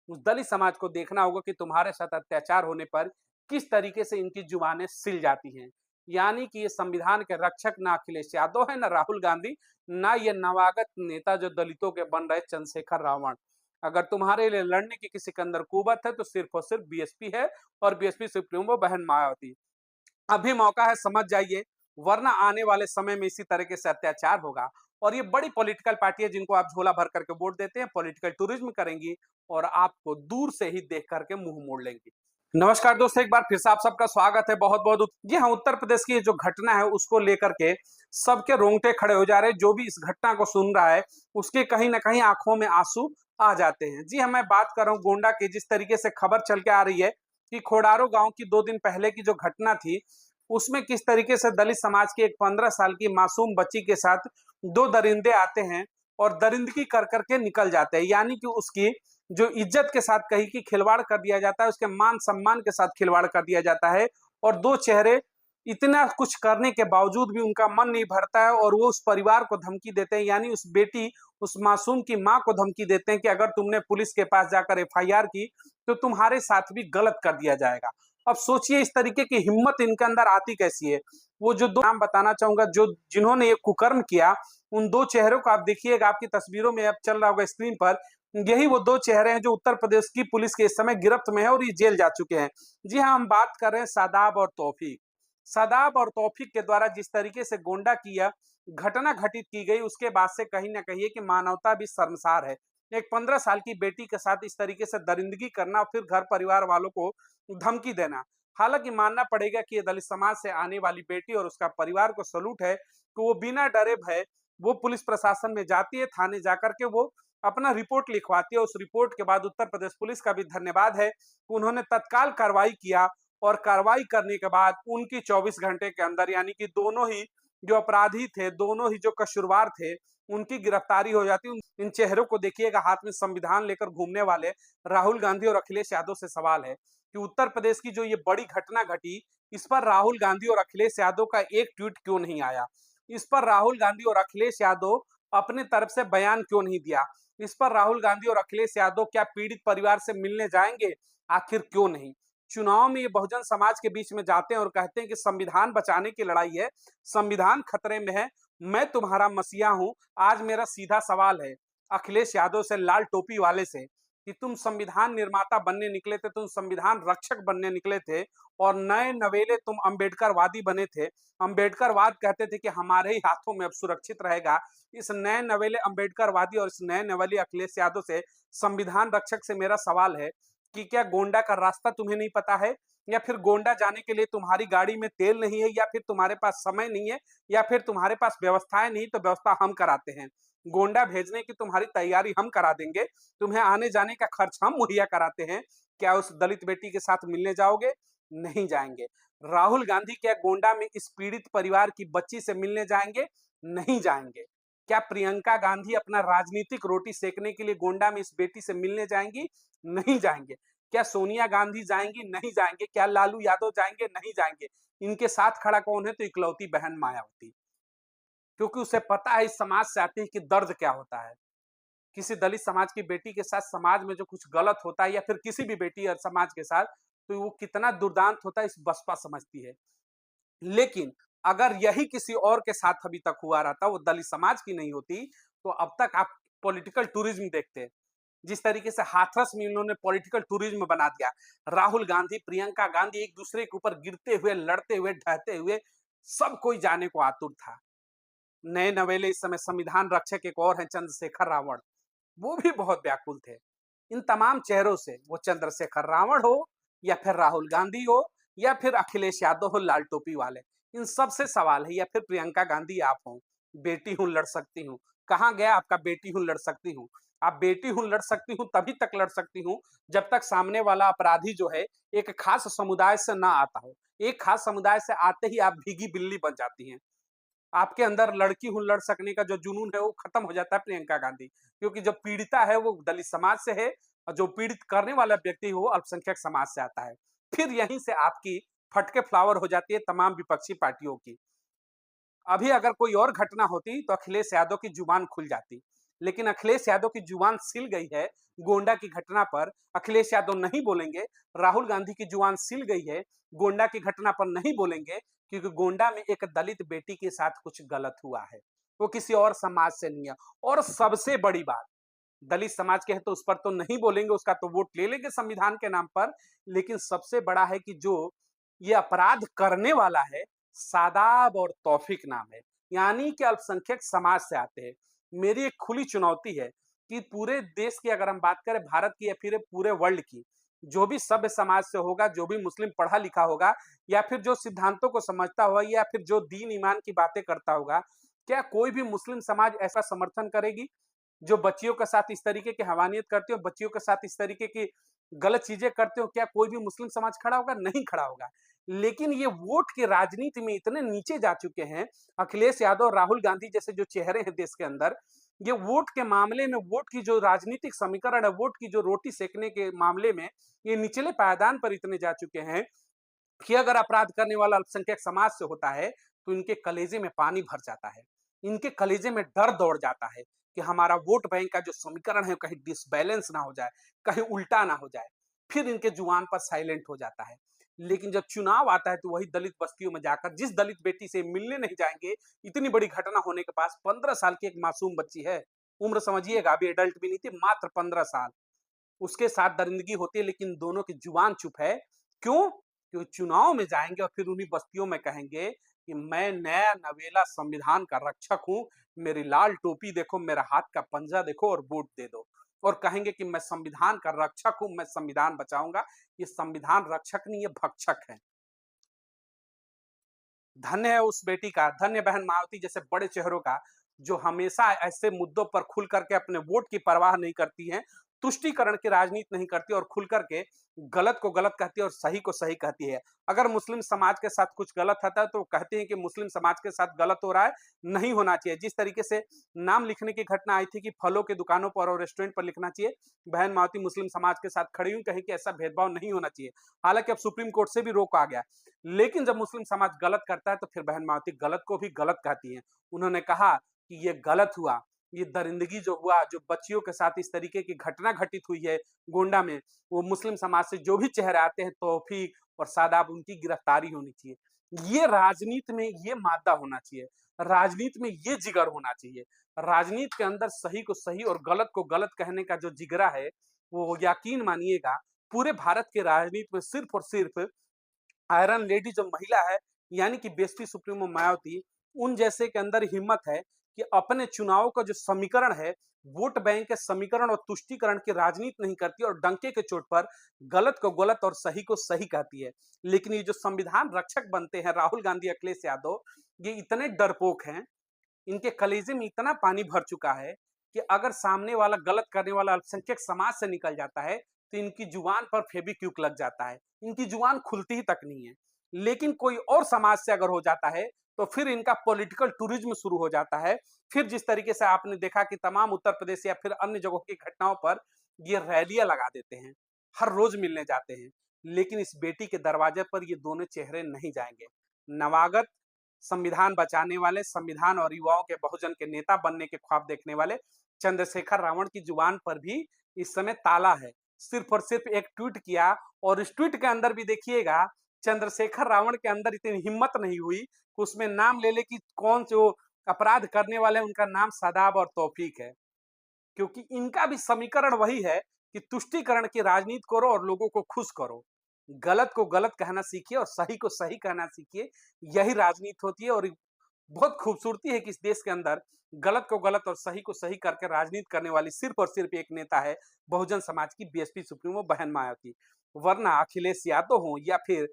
उस दलित समाज को देखना होगा कि तुम्हारे साथ अत्याचार होने पर किस तरीके से इनकी जुबानें सिल जाती हैं। यानी कि ये संविधान के रक्षक ना अखिलेश यादव है, ना राहुल गांधी, ना ये नवागत नेता जो दलितों के बन रहे चंद्रशेखर रावण। अगर तुम्हारे लिए लड़ने की किसी के अंदर कुवत है तो सिर्फ और सिर्फ बीएसपी है, और बीएसपी सुप्रीमो बहन मायावती। अभी मौका है, समझ जाइए, वरना आने वाले समय में इसी तरीके से अत्याचार होगा। और ये बड़ी पॉलिटिकल पार्टी है जिनको आप झोला भर करके वोट देते हैं, पॉलिटिकल टूरिज्म करेंगी और आपको दूर से ही देख करके मुंह मोड़ लेंगी। नमस्कार दोस्तों, एक बार फिर से आप सबका स्वागत है। बहुत बहुत जी हाँ, उत्तर प्रदेश की जो घटना है उसको लेकर के सबके रोंगटे खड़े हो जा रहे हैं। जो भी इस घटना को सुन रहा है उसके कहीं ना कहीं आंखों में आंसू आ जाते हैं। जी हाँ, मैं बात कर रहा हूँ गोंडा की। जिस तरीके से खबर चल के आ रही है कि खोडारो गांव की 2 दिन पहले की जो घटना थी, उसमें किस तरीके से दलित समाज की एक 15 साल की मासूम बच्ची के साथ 2 दरिंदे आते हैं और दरिंदगी कर करके निकल जाते हैं। यानी कि उसकी जो इज्जत के साथ कहीं की खिलवाड़ कर दिया जाता है, उसके मान सम्मान के साथ खिलवाड़ कर दिया जाता है। और 2 चेहरे इतना कुछ करने के बावजूद भी उनका मन नहीं भरता है और वो उस परिवार को धमकी देते हैं, यानी उस बेटी, उस मासूम की मां को धमकी देते हैं कि अगर तुमने पुलिस के पास जाकर एफआईआर की तो तुम्हारे साथ भी गलत कर दिया जाएगा। अब सोचिए इस तरीके की हिम्मत इनके अंदर आती कैसी है। वो जो 2 नाम बताना चाहूंगा जो जिन्होंने ये कुकर्म किया, उन 2 चेहरों को आप देखिएगा, आपकी तस्वीरों में अब चल रहा होगा स्क्रीन पर। यही वो 2 चेहरे हैं जो उत्तर प्रदेश की पुलिस के इस समय गिरफ्त में है और ये जेल जा चुके हैं। जी हाँ, हम बात कर रहे हैं शादाब और तौफीक। शादाब और तौफीक के द्वारा जिस तरीके से गोंडा की यह घटना घटित की गई, उसके बाद से कहीं ना कहीं कि मानवता भी शर्मसार है। एक 15 साल की बेटी के साथ इस तरीके से दरिंदगी करना और फिर घर परिवार वालों को धमकी देना। हालांकि मानना पड़ेगा कि ये दलित समाज से आने वाली बेटी और उसका परिवार को सलूट है कि वो बिना डरे भय वो पुलिस प्रशासन में जाती है, थाने जाकर के वो अपना रिपोर्ट लिखवाती है। उस रिपोर्ट के बाद उत्तर प्रदेश पुलिस का भी धन्यवाद है कि उन्होंने तत्काल कार्रवाई किया, और कार्रवाई करने के बाद उनकी 24 घंटे के अंदर, यानी कि दोनों ही जो अपराधी थे, दोनों ही जो कसूरवार थे, उनकी गिरफ्तारी हो जाती। इन चेहरों को देखिएगा, हाथ में संविधान लेकर घूमने वाले राहुल गांधी और अखिलेश यादव से सवाल है कि उत्तर प्रदेश की जो ये बड़ी घटना घटी, इस पर राहुल गांधी और अखिलेश यादव का एक ट्वीट क्यों नहीं आया? इस पर राहुल गांधी और अखिलेश यादव अपने तरफ से बयान क्यों नहीं दिया? इस पर राहुल गांधी और अखिलेश यादव क्या पीड़ित परिवार से मिलने जाएंगे? आखिर क्यों नहीं? चुनाव में ये बहुजन समाज के बीच में जाते हैं और कहते हैं कि संविधान बचाने की लड़ाई है, संविधान खतरे में है, मैं तुम्हारा मसीहा हूं। आज मेरा सीधा सवाल है अखिलेश यादव से, लाल टोपी वाले से, कि तुम संविधान निर्माता बनने निकले थे, तुम संविधान रक्षक बनने निकले थे, और नए नवेले तुम अंबेडकरवादी बने थे। अंबेडकरवाद कहते थे कि हमारे ही हाथों में अब सुरक्षित रहेगा। इस नए नवेले अंबेडकरवादी और इस नए नवेले अखिलेश यादव से, संविधान रक्षक से मेरा सवाल है कि क्या गोंडा का रास्ता तुम्हें नहीं पता है, या फिर गोंडा जाने के लिए तुम्हारी गाड़ी में तेल नहीं है, या फिर तुम्हारे पास समय नहीं है, या फिर तुम्हारे पास व्यवस्थाएं नहीं, तो व्यवस्था हम कराते हैं। गोंडा भेजने की तुम्हारी तैयारी हम करा देंगे, तुम्हें आने जाने का खर्च हम मुहैया कराते हैं। क्या उस दलित बेटी के साथ मिलने जाओगे? नहीं जाएंगे। राहुल गांधी क्या गोंडा में इस पीड़ित परिवार की बच्ची से मिलने जाएंगे? नहीं जाएंगे। क्या प्रियंका गांधी अपना राजनीतिक रोटी सेकने के लिए गोंडा में इस बेटी से मिलने जाएंगी? नहीं जाएंगे। क्या सोनिया गांधी जाएंगी? नहीं जाएंगे। क्या लालू यादव जाएंगे? नहीं जाएंगे। इनके साथ खड़ा कौन है? तो इकलौती बहन मायावती, क्योंकि उसे पता है इस समाज से आती है कि दर्द क्या होता है। किसी दलित समाज की बेटी के साथ समाज में जो कुछ गलत होता है, या फिर किसी भी बेटी और समाज के साथ, तो वो कितना दुर्दांत होता है इस बसपा समझती है। लेकिन अगर यही किसी और के साथ अभी तक हुआ रहता, वो दलित समाज की नहीं होती, तो अब तक आप पॉलिटिकल टूरिज्म देखते। जिस तरीके से हाथरस में इन्होंने पॉलिटिकल टूरिज्म बना दिया, राहुल गांधी, प्रियंका गांधी एक दूसरे के ऊपर गिरते हुए, लड़ते हुए, ढहते हुए, सब कोई जाने को आतुर था। नए नवेले इस समय संविधान रक्षक एक और हैं, चंद्रशेखर रावण, वो भी बहुत व्याकुल थे। इन तमाम चेहरों से, वो चंद्रशेखर रावण हो, या फिर राहुल गांधी हो, या फिर अखिलेश यादव हो लाल टोपी वाले, इन सब से सवाल है, या फिर प्रियंका गांधी आप हो। बेटी हूं, लड़ सकती हूँ। कहाँ गया आपका बेटी हूं लड़ सकती हूँ? आप बेटी हूं लड़ सकती हूँ तभी तक लड़ सकती हूँ जब तक सामने वाला अपराधी जो है एक खास समुदाय से ना आता हो। एक खास समुदाय से आते ही आप भीगी बिल्ली बन जाती हैं। आपके अंदर लड़की हूं लड़ सकने का जो जुनून है वो खत्म हो जाता है प्रियंका गांधी, क्योंकि जो पीड़िता है वो दलित समाज से है, और जो पीड़ित करने वाला व्यक्ति वो अल्पसंख्यक समाज से आता है। फिर यहीं से आपकी फटके फ्लावर हो जाती है तमाम विपक्षी पार्टियों की। अभी अगर कोई और घटना होती तो अखिलेश यादव की जुबान खुल जाती, लेकिन अखिलेश यादव की जुबान सिल गई है गोंडा की घटना पर। अखिलेश यादव नहीं बोलेंगे, राहुल गांधी की जुबान सिल गई है गोंडा की घटना पर नहीं बोलेंगे, क्योंकि गोंडा में एक दलित बेटी के साथ कुछ गलत हुआ है, वो किसी और समाज से नहीं है। और सबसे बड़ी बात, दलित समाज के है तो उस पर तो नहीं बोलेंगे, उसका तो वोट ले लेंगे संविधान के नाम पर, लेकिन सबसे बड़ा है कि जो ये अपराध करने वाला है सादाब और तौफीक नाम है, यानी कि अल्पसंख्यक समाज से आते हैं। मेरी एक खुली चुनौती है कि पूरे देश की अगर हम बात करें, भारत की या फिर पूरे वर्ल्ड की, जो भी सभ्य समाज से होगा, जो भी मुस्लिम पढ़ा लिखा होगा, या फिर जो सिद्धांतों को समझता होगा, या फिर जो दीन ईमान की बातें करता होगा, क्या कोई भी मुस्लिम समाज ऐसा समर्थन करेगी जो बच्चियों के साथ इस तरीके की हवानियत करते हो, बच्चियों के साथ इस तरीके की गलत चीजें करते हो? क्या कोई भी मुस्लिम समाज खड़ा होगा? नहीं खड़ा होगा। लेकिन ये वोट की राजनीति में इतने नीचे जा चुके हैं, अखिलेश यादव, राहुल गांधी जैसे जो चेहरे हैं देश के अंदर, ये वोट के मामले में, वोट की जो राजनीतिक समीकरण है, वोट की जो रोटी सेकने के मामले में, ये निचले पायदान पर इतने जा चुके हैं कि अगर अपराध करने वाला अल्पसंख्यक समाज से होता है तो इनके कलेजे में पानी भर जाता है, इनके कलेजे में डर दौड़ जाता है कि हमारा वोट बैंक का जो समीकरण है कहीं डिसबैलेंस ना हो जाए, कहीं उल्टा ना हो जाए, फिर इनके जुबान पर साइलेंट हो जाता है। लेकिन जब चुनाव आता है तो वही दलित बस्तियों में जाकर, जिस दलित बेटी से मिलने नहीं जाएंगे, इतनी बड़ी घटना होने के पास, 15 साल की एक मासूम बच्ची है, उम्र समझिएगा, अभी एडल्ट भी नहीं थी, मात्र 15 साल, उसके साथ दरिंदगी होती है, लेकिन दोनों की जुबान चुप है। क्यों? क्योंकि चुनाव में जाएंगे और फिर उन्हीं बस्तियों में कहेंगे कि मैं नया नवेला संविधान का रक्षक हूं, मेरी लाल टोपी देखो, मेरा हाथ का पंजा देखो और वोट दे दो। और कहेंगे कि मैं संविधान का रक्षक हूं, मैं संविधान बचाऊंगा। ये संविधान रक्षक नहीं, ये भक्षक है। धन्य है उस बेटी का, धन्य बहन मायावती जैसे बड़े चेहरों का, जो हमेशा ऐसे मुद्दों पर खुल करके अपने वोट की परवाह नहीं करती हैं, तुष्टीकरण की राजनीति नहीं करती और खुल करके गलत को गलत कहती है और सही को सही कहती है। अगर मुस्लिम समाज के साथ कुछ गलत होता है तो कहते हैं कि मुस्लिम समाज के साथ गलत हो रहा है, नहीं होना चाहिए। जिस तरीके से नाम लिखने की घटना आई थी कि फलों की दुकानों पर और रेस्टोरेंट पर लिखना चाहिए, बहन मायावती मुस्लिम समाज के साथ खड़ी हुई, कहीं कि ऐसा भेदभाव नहीं होना चाहिए। हालांकि अब सुप्रीम कोर्ट से भी रोक आ गया, लेकिन जब मुस्लिम समाज गलत करता है तो फिर बहन मायावती गलत को भी गलत कहती हैं। उन्होंने कहा कि ये गलत हुआ, ये दरिंदगी जो हुआ, जो बच्चियों के साथ इस तरीके की घटना घटित हुई है गोंडा में, वो मुस्लिम समाज से जो भी चेहरे आते हैं, तौफीक और सादाब, उनकी गिरफ्तारी होनी चाहिए। ये राजनीति में ये मादा होना चाहिए, राजनीति में ये जिगर होना चाहिए। राजनीति के अंदर सही को सही और गलत को गलत कहने का जो जिगरा है, वो यकीन मानिएगा पूरे भारत के राजनीति में सिर्फ और सिर्फ आयरन लेडी जो महिला है, यानी कि बीएसपी सुप्रीमो मायावती, उन जैसे के अंदर हिम्मत है कि अपने चुनाव का जो समीकरण है, वोट बैंक के समीकरण और तुष्टीकरण की राजनीति नहीं करती और डंके के चोट पर गलत को गलत और सही को सही कहती है। लेकिन ये जो संविधान रक्षक बनते हैं राहुल गांधी, अखिलेश यादव, ये इतने डरपोक हैं, इनके कलेजे में इतना पानी भर चुका है कि अगर सामने वाला गलत करने वाला अल्पसंख्यक समाज से निकल जाता है तो इनकी जुबान पर फेविक्विक लग जाता है, इनकी जुबान खुलती ही तक नहीं है। लेकिन कोई और समाज से अगर हो जाता है तो फिर इनका पॉलिटिकल टूरिज्म शुरू हो जाता है। फिर जिस तरीके से आपने देखा कि तमाम उत्तर प्रदेश या फिर अन्य जगहों की घटनाओं पर ये रैलियां लगा देते हैं, हर रोज मिलने जाते हैं, लेकिन इस बेटी के दरवाजे पर ये दोनों चेहरे नहीं जाएंगे। नवागत संविधान बचाने वाले, संविधान और युवाओं के बहुजन के नेता बनने के ख्वाब देखने वाले चंद्रशेखर रावण की जुबान पर भी इस समय ताला है। सिर्फ और सिर्फ एक ट्वीट किया, और इस ट्वीट के अंदर भी देखिएगा चंद्रशेखर रावण के अंदर इतनी हिम्मत नहीं हुई कि उसमें नाम ले कि कौन जो अपराध करने वाले हैं, उनका नाम सादाब और तौफीक है। क्योंकि इनका भी समीकरण वही है कि तुष्टीकरण की राजनीति करो और लोगों को खुश करो, गलत को गलत कहना सीखिए और सही को सही कहना सीखिए। यही राजनीति होती है और बहुत खूबसूरती है कि इस देश के अंदर गलत को गलत और सही को सही करके राजनीति करने वाली सिर्फ और सिर्फ एक नेता है, बहुजन समाज की बीएसपी सुप्रीमो बहन मायावती। वरना अखिलेश यादव हो या फिर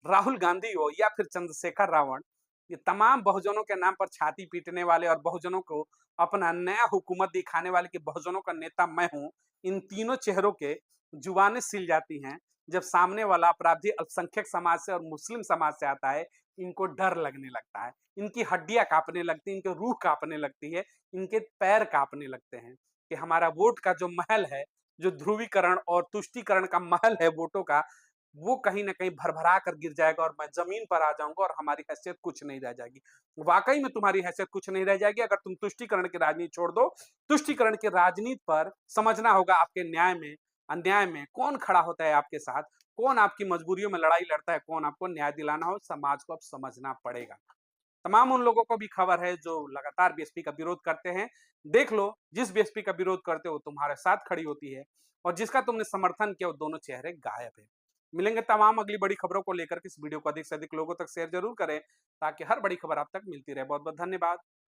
राहुल गांधी हो या फिर चंद्रशेखर रावण, ये तमाम बहुजनों के नाम पर छाती पीटने वाले और बहुजनों को अपना नया हुकूमत दिखाने वाले कि बहुजनों का नेता मैं हूं, इन तीनों चेहरों के जुबानें सिल जाती हैं जब सामने वाला अपराधी अल्पसंख्यक समाज से और मुस्लिम समाज से आता है। इनको डर लगने लगता है, इनकी हड्डियां कांपने लगती है, इनकी रूह कांपने लगती है, इनके पैर कांपने लगते हैं कि हमारा वोट का जो महल है, जो ध्रुवीकरण और तुष्टीकरण का महल है वोटों का, वो कहीं न कहीं भरभरा कर गिर जाएगा और मैं ज़मीन पर आ जाऊँगा और हमारी हैसियत कुछ नहीं रह जाएगी। वाक़ई में तुम्हारी हैसियत कुछ नहीं रह जाएगी अगर तुम तुष्टीकरण की राजनीति छोड़ दो। तुष्टीकरण की राजनीति पर समझना होगा आपके न्याय में, अन्याय में कौन खड़ा होता है आपके साथ, कौन आपकी मजबूरियों में लड़ाई लड़ता है, कौन आपको न्याय दिलाना हो, समाज को अब समझना पड़ेगा। तमाम उन लोगों को भी खबर है जो लगातार बीएसपी का विरोध करते हैं। देख लो, जिस बीएसपी का विरोध करते हो तुम्हारे साथ खड़ी होती है और जिसका तुमने समर्थन किया वो दोनों चेहरे गायब है। मिलेंगे तमाम अगली बड़ी खबरों को लेकर के। इस वीडियो को अधिक से अधिक लोगों तक शेयर ज़रूर करें ताकि हर बड़ी खबर आप तक मिलती रहे। बहुत-बहुत धन्यवाद।